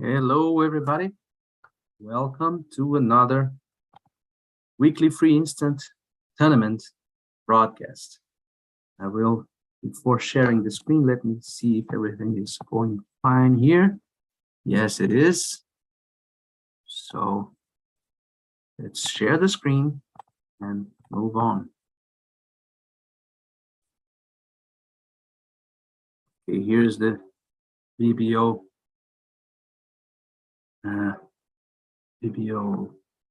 Hello, everybody. Welcome to another weekly free instant tournament broadcast. I will, before sharing the screen, let me see if everything is going fine here. Yes, it is. So let's share the screen and move on. Okay, here's the VBO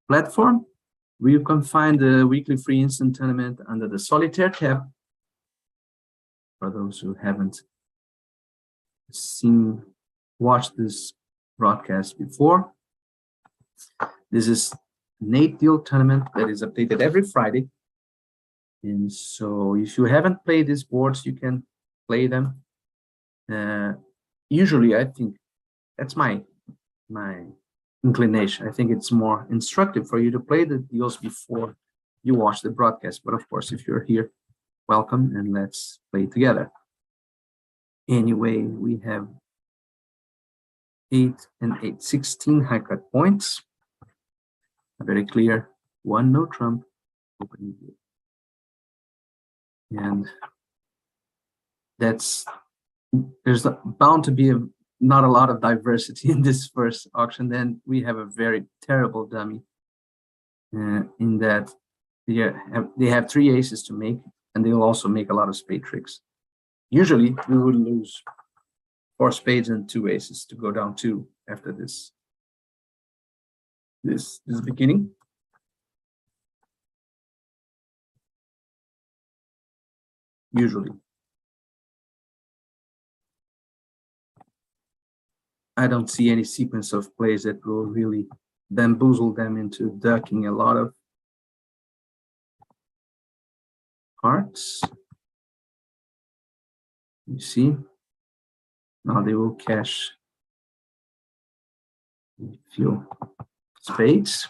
platform, where you can find the weekly free instant tournament under the solitaire tab. For those who haven't watched this broadcast before, this is an 8-deal tournament that is updated every Friday. And so if you haven't played these boards, you can play them. Usually, I think that's my inclination. I think it's more instructive for you to play the deals before you watch the broadcast. But of course, if you're here, welcome, and let's play together. Anyway, we have 8 and 8, 16 high cut points. Very clear, 1 no trump, opening deal. And there's bound to be not a lot of diversity in this first auction. Then we have a very terrible dummy in that they have 3 aces to make, and they'll also make a lot of spade tricks. Usually we would lose 4 spades and 2 aces to go down 2 after this beginning. Usually. I don't see any sequence of plays that will really bamboozle them into ducking a lot of hearts. You see, now they will cash a few spades.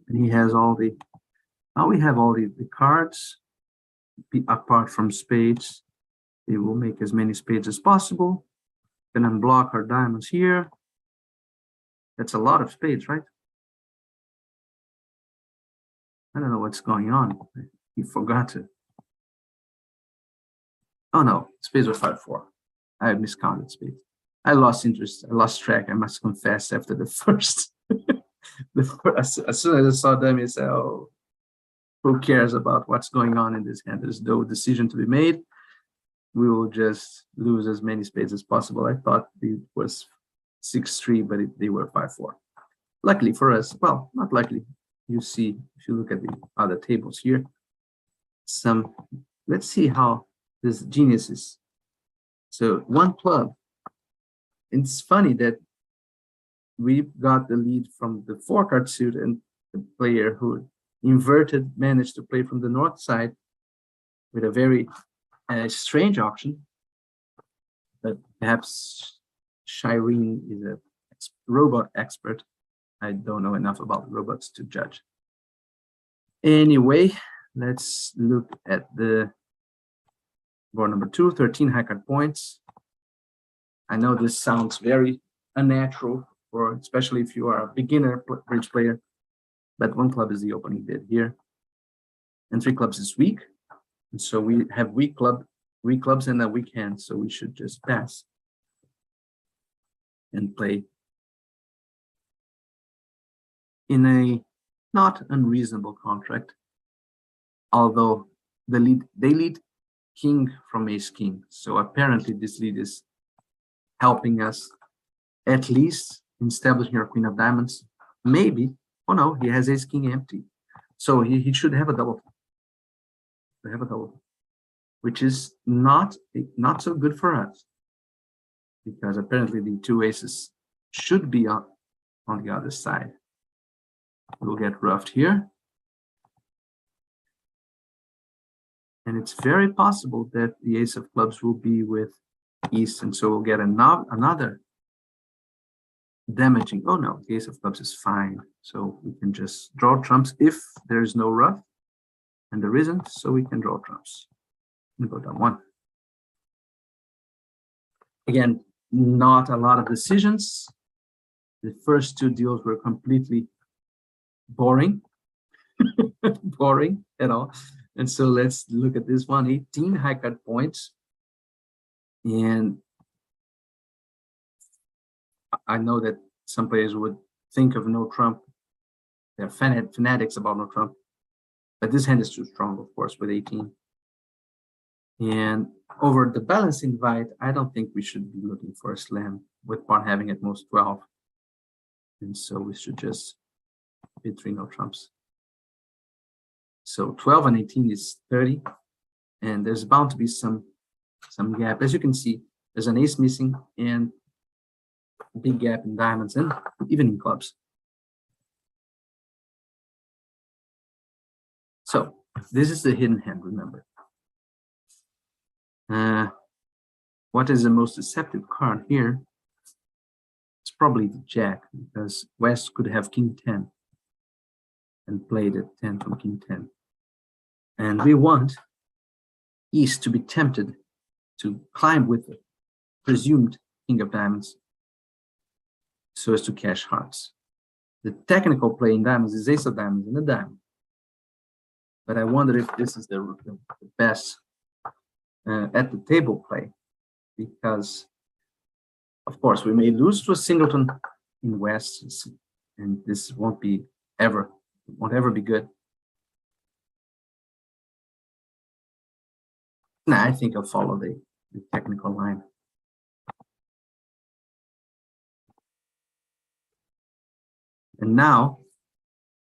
And he has all the, now we have all the cards, apart from spades. They will make as many spades as possible. Can unblock our diamonds here. That's a lot of spades, right? I don't know what's going on. He forgot to. Oh no, spades were 5-4. I miscounted spades. I lost interest. I lost track. I must confess after the first. As soon as I saw them, I said, "Oh, who cares about what's going on in this hand? There's no decision to be made. We will just lose as many spades as possible." I thought it was 6-3, but they were 5-4. Luckily for us, well, not luckily. You see, if you look at the other tables here, let's see how this genius is. So 1 club. It's funny that we got the lead from the 4-card suit, and the player who inverted managed to play from the north side with a very strange auction. But perhaps Shireen is a robot expert. I don't know enough about robots to judge. Anyway, let's look at the board number 2, 13 high card points. I know this sounds very unnatural, or especially if you are a beginner bridge player, but 1 club is the opening bid here, and 3 clubs is weak, and so we have weak clubs and a weak hand, so we should just pass and play in a not unreasonable contract, although they lead king from ace king, so apparently this lead is helping us at least in establishing our queen of diamonds. Maybe, oh no, he has ace king empty, so he should have a double. They have a double, which is not so good for us, because apparently the 2 aces should be on the other side. We'll get ruffed here, and it's very possible that the ace of clubs will be with east, and so we'll get another damaging. Oh no, the ace of clubs is fine, so we can just draw trumps if there's no ruff, and there isn't, so we can draw trumps and go down 1. Again, not a lot of decisions. The first two deals were completely boring, boring at all. And so let's look at this one, 18 high cut points. And I know that some players would think of no trump. They're fanatics about no trump. But this hand is too strong, of course, with 18. And over the balance invite, I don't think we should be looking for a slam with pawn having at most 12. And so we should just bid 3 no trumps. So 12 and 18 is 30. And there's bound to be some gap. As you can see, there's an ace missing and a big gap in diamonds and even in clubs. So this is the hidden hand, remember. What is the most deceptive card here? It's probably the jack, because West could have king 10 and played at 10 from king 10. And we want East to be tempted to climb with the presumed king of diamonds so as to cash hearts. The technical play in diamonds is ace of diamonds and a diamond. But I wonder if this is the best at the table play, because of course we may lose to a singleton in West, and this won't ever be good. Nah, I think I'll follow the technical line. And now,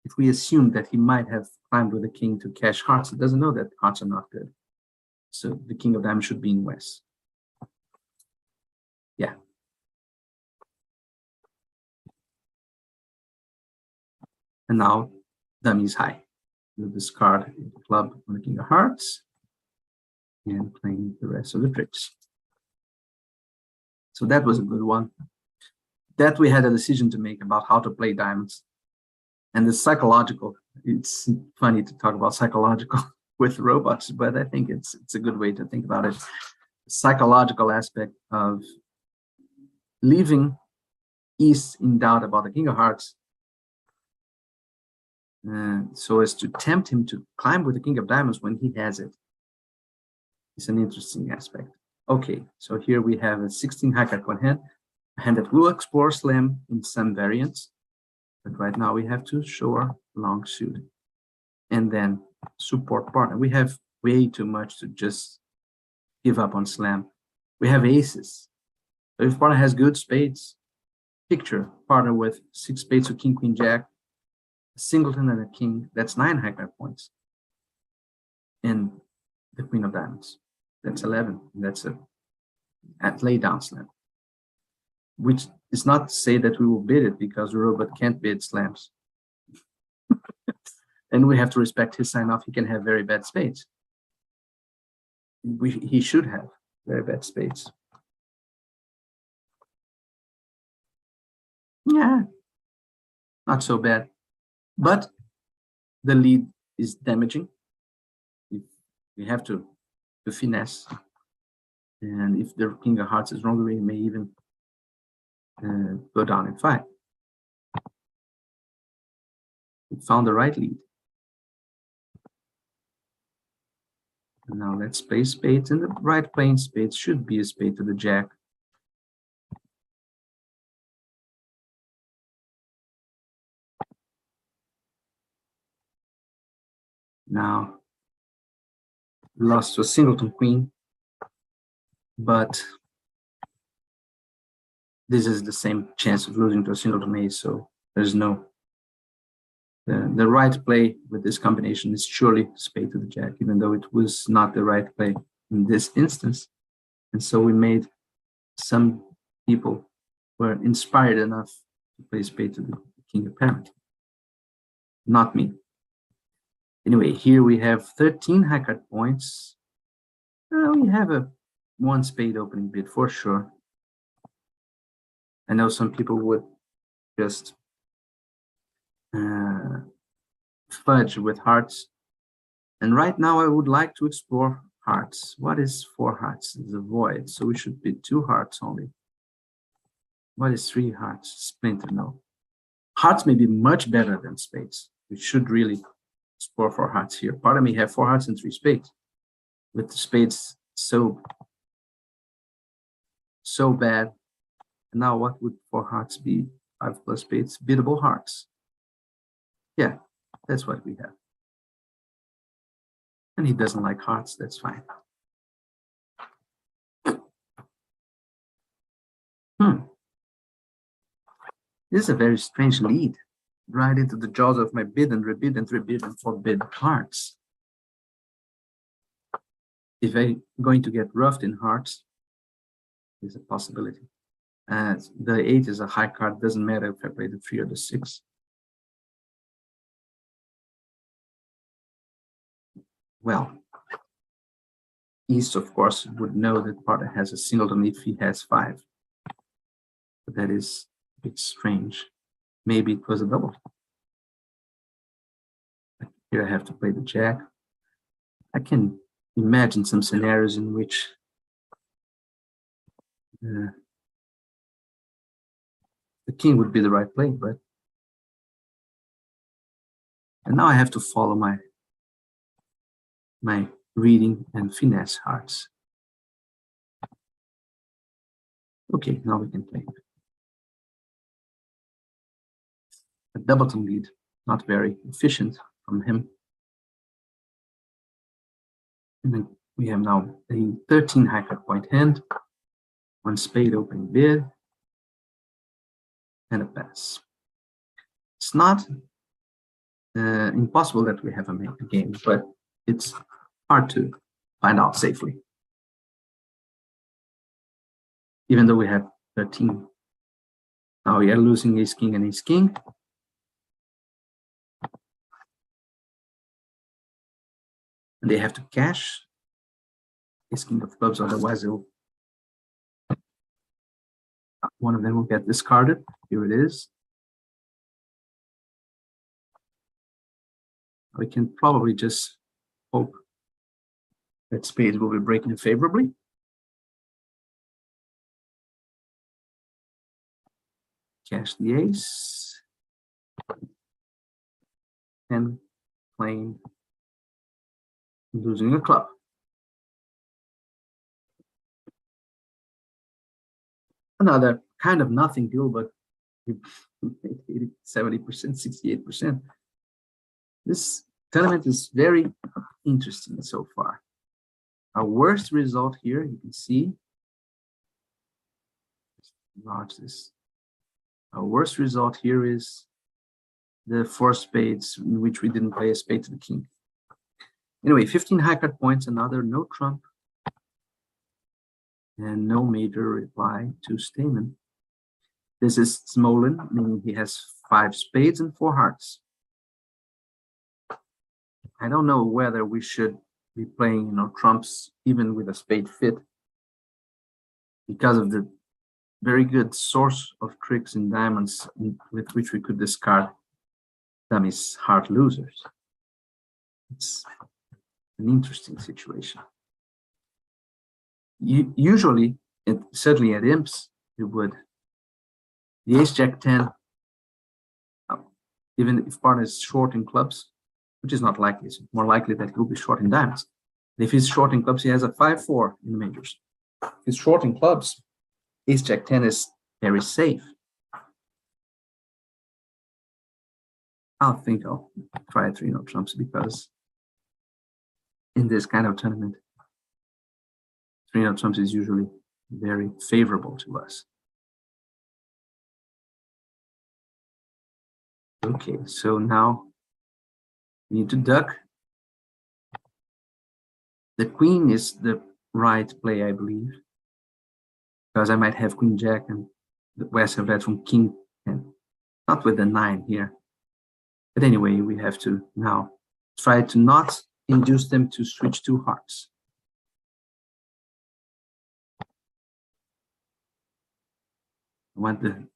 if we assume that he might have climbed with the king to cash hearts, he doesn't know that hearts are not good. So the king of diamonds should be in West. Yeah. And now dummy is high. We'll discard the club on the king of hearts and playing the rest of the tricks. So that was a good one. That we had a decision to make about how to play diamonds. And the psychological, it's funny to talk about psychological with robots, but I think it's a good way to think about it. The psychological aspect of leaving East in doubt about the king of hearts, so as to tempt him to climb with the king of diamonds when he has it. It's an interesting aspect. Okay, so here we have a 16 high cut one hand, a hand that will explore slam in some variants, but right now we have to show our long suit and then support partner. We have way too much to just give up on slam. We have aces. So if partner has good spades, picture partner with 6 spades, so king, queen, jack, a singleton and a king, that's 9 high cut points. And the queen of diamonds, that's 11. That's a at lay down slam, which is not to say that we will bid it, because the robot can't bid slams. And we have to respect his sign off. He can have very bad spades. He should have very bad spades. Yeah, not so bad. But the lead is damaging. We have to finesse. And if the king of hearts is wrong, we may even go down in 5. We found the right lead. And now let's play spades, and the right playing spades should be a spade to the jack. Now, lost to a singleton queen, but this is the same chance of losing to a singleton ace, so there's no. The right play with this combination is surely spade to the jack, even though it was not the right play in this instance. And so we made some people were inspired enough to play spade to the king apparent. Not me. Anyway, here we have 13 high cut points. We have a 1 spade opening bid for sure. I know some people would just fudge with hearts. And right now I would like to explore hearts. What is 4 hearts? It's a void. So we should bid 2 hearts only. What is three hearts? Splinter, no. Hearts may be much better than spades. We should really score for hearts here. Part of me have 4 hearts and 3 spades. With the spades so bad. And now what would 4 hearts be? 5 plus spades, biddable hearts. Yeah, that's what we have. And he doesn't like hearts, that's fine. This is a very strange lead. Right into the jaws of my bid and rebid and rebid and forbid hearts. If I'm going to get roughed in hearts, there's a possibility. And the 8 is a high card, doesn't matter if I play the 3 or the 6. Well, East, of course, would know that Parta has a singleton if he has 5. But that is a bit strange. Maybe it was a double. Here I have to play the jack. I can imagine some scenarios in which the king would be the right play, but and now I have to follow my reading and finesse hearts. Okay, now we can play. A doubleton lead, not very efficient from him. And then we have now a 13 high card point hand, 1 spade opening bid, and a pass. It's not impossible that we have a game, but it's hard to find out safely. Even though we have 13. Now we are losing ace king and ace king. And they have to cash ace king of clubs, otherwise one of them will get discarded. Here it is. We can probably just hope that spades will be breaking favorably. Cash the ace. And playing, losing a club. Another kind of nothing deal, but 70%, 68%. This tournament is very interesting so far. Our worst result here, you can see, enlarge this. Our worst result here is the 4 spades in which we didn't play a spade to the king. Anyway, 15 high card points, another no trump, and no major reply to Stamen. This is Smolin, meaning he has 5 spades and 4 hearts. I don't know whether we should be playing, trumps even with a spade fit, because of the very good source of tricks in diamonds with which we could discard dummies heart losers. It's an interesting situation. Usually, certainly at imps, you would the ace jack 10, even if partner is short in clubs, which is not likely. It's more likely that he'll be short in diamonds. If he's short in clubs, he has a 5-4 in the majors. If he's short in clubs, ace jack 10 is very safe. I think I'll try 3 no trumps, because in this kind of tournament, 3 no trumps is usually very favorable to us. Okay, so now we need to duck. The queen is the right play, I believe, because I might have queen jack and the West have that from king 10, not with the 9 here. But anyway, we have to now try to not induce them to switch 2 hearts. I want the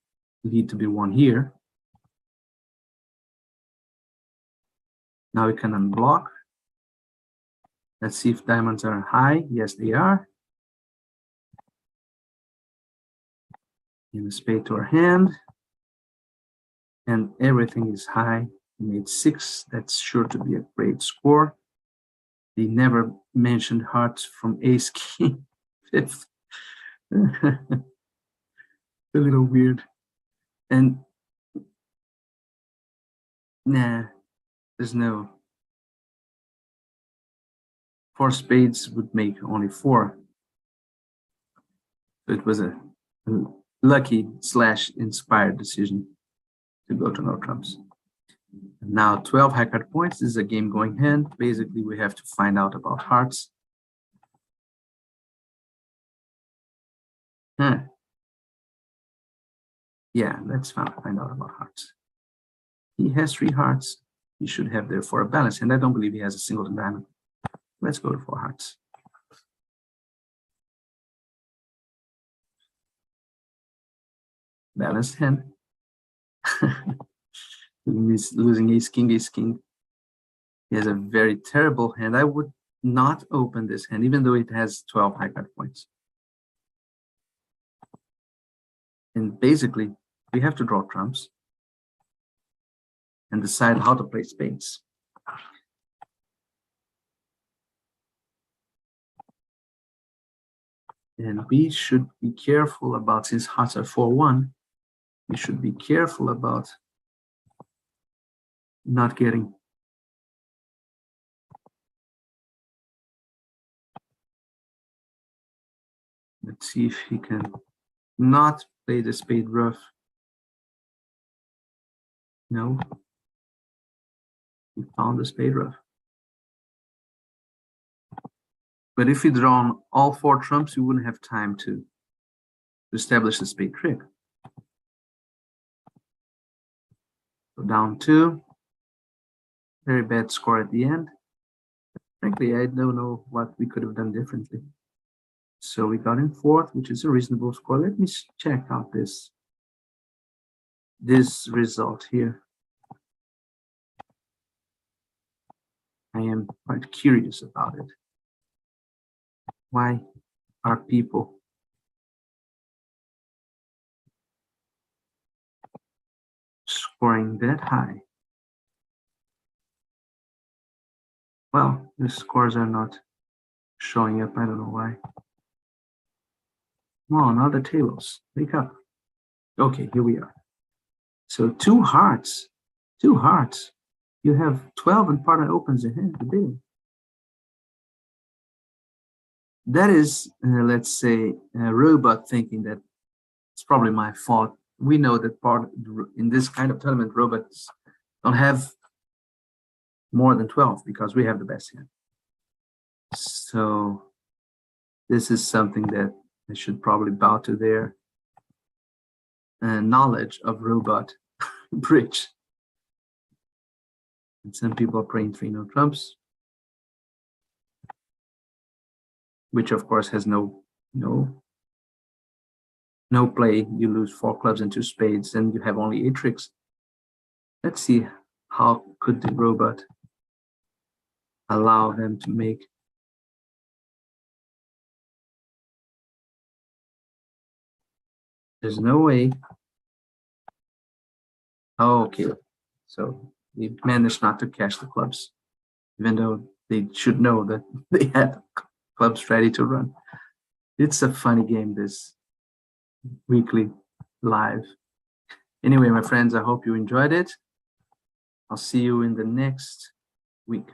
lead to be won here. Now we can unblock. Let's see if diamonds are high. Yes, they are. in a spade to our hand, and everything is high. He made 6. That's sure to be a great score. He never mentioned hearts from ace king 5th. A little weird. And nah, there's no 4 spades would make only 4. So it was a lucky / inspired decision to go to no trumps. Now 12 high card points. This is a game going hand. Basically, we have to find out about hearts. Yeah, let's find out about hearts. He has 3 hearts. He should have therefore a balance, and I don't believe he has a single diamond. Let's go to 4 hearts. Balanced hand. He's losing ace king, ace king. He has a very terrible hand. I would not open this hand, even though it has 12 high card points. And basically, we have to draw trumps and decide how to play spades. And we should be careful about, since hearts are 4-1, we should be careful about not getting let's see if he can not play the spade rough. No, he found the spade rough. But if we draw on all 4 trumps, we wouldn't have time to establish a spade trick. So down 2. Very bad score at the end. Frankly, I don't know what we could have done differently. So we got in 4th, which is a reasonable score. Let me check out this result here. I am quite curious about it. Why are people scoring that high? Well, the scores are not showing up. I don't know why. Come on, other tables, wake up. Okay, here we are. So 2 hearts, 2 hearts. You have 12 and partner opens a hand. That is, let's say, a robot thinking that it's probably my fault. We know that in this kind of tournament, robots don't have more than 12 because we have the best hand. So this is something that I should probably bow to their knowledge of robot bridge. And some people are playing 3 no trumps, which of course has no play. You lose 4 clubs and 2 spades, and you have only 8 tricks. Let's see how could the robot allow them to make. There's no way. Okay, so they managed not to cash the clubs, even though they should know that they had clubs ready to run. It's a funny game, this weekly live. Anyway, my friends, I hope you enjoyed it. I'll see you in the next week.